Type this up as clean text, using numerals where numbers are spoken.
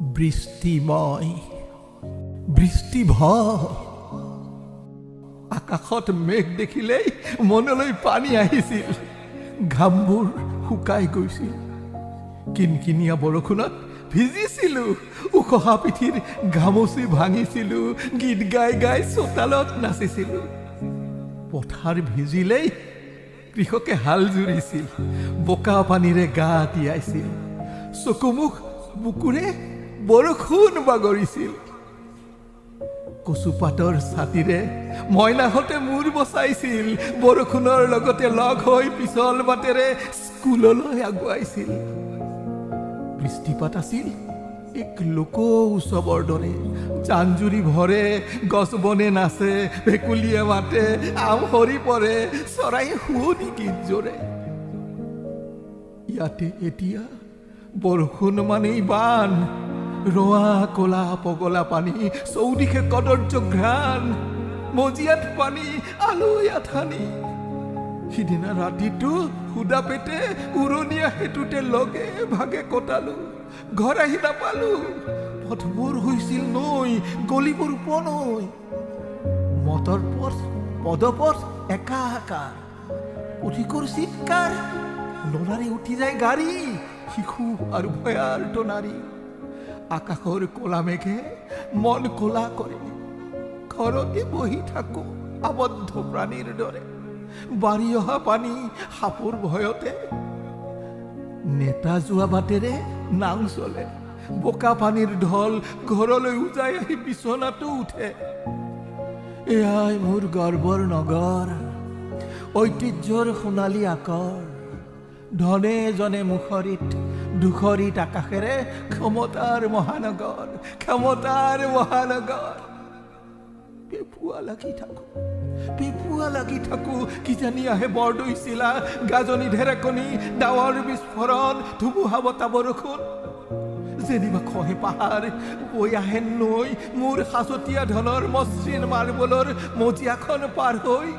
বৃষ্টিময় বৃষ্টিভয় আকাশত মেঘ দেখিলেই মনলৈ পানী আহিছিল। ঘামবোৰ শুকাই গৈছিল। কিনকিনীয়া বৰষুণত ভিজিছিলোঁ। উখহা পিঠিৰ ঘামচি ভাঙিছিলোঁ। গীত গাই গাই চোতালত নাচিছিলোঁ। পথাৰ ভিজিলেই কৃষকে হাল জুৰিছিল। বোকা পানীৰে গা তিয়াইছিল। চকুমুখ বুকুৰে বৰষুণ বাগৰিছিল। কচুপাতৰ ছাতিৰে মইনাহঁতে মূৰ বচাইছিল। বৰষুণৰ লগতে লগ হৈ পিছল বাটেৰে স্কুললৈ আগুৱাইছিল। বৃষ্টিপাত আছিল এক লোক উৎসৱৰ দৰে। জাঞ্জুৰি ভৰে, গছ বনে নাচে, ভেকুলীয়ে মাতে, আম সৰি পৰে, চৰাই শুৱনি গীত জোৰে। ইয়াতে এতিয়া বৰষুণ মানেই বান। ৰঙা কলা পগলা পানী, চৌদিশে কদৰ্য ঘ্ৰাণ। মজিয়াত পানী, আলৈ আঠানি। সিদিনা ৰাতিটো সুদা পেটে উৰণীয়া সেতুতে লগে ভাগে কটালো। ঘৰ আহি নাপালো। পথবোৰ হৈছিল নৈ, গলিবোৰ উপনৈ। মটৰ পথ, পদপথ একাকাৰ। পথিকৰ চিৎকাৰ, লৰাৰে উঠি যায় গাড়ী। শিশু আৰু ভয়াৰ্ত নাৰী। আকাশৰ কলা মেঘে মন কলা কৰে। ঘৰতে বহি থাকো আবদ্ধ প্ৰাণীৰ দৰে। বাঢ়ি অহা পানী সাপৰ ভয়তে। নেতা যোৱা বাটেৰে নাও চলে। বোকা পানীৰ ঢল ঘৰলৈ উজাই আহি বিচনাটো উঠে। এয়াই মোৰ গৰ্বৰ নগৰ, ঐতিহ্যৰ সোণালী আকৰ। ধনে জনে মুখৰিত, দুখৰিত আকাশেৰে ক্ষমতাৰ মহানগৰ, ক্ষমতাৰ মহানগৰ। পেপুৱা লাগি থাকো কিজানি আহে বৰদৈ চিলা, গাজনি ঢেৰেকনি, ডাৱৰ বিস্ফোৰণ, ধুমুহা বতাহ বৰষুণ। যেনিবা খহে পাহাৰ, বৈ আহে নৈ, মোৰ সাঁচতীয়া ধনৰ মসৃণ মাৰ্বলৰ মজিয়াখন পাৰ হৈ।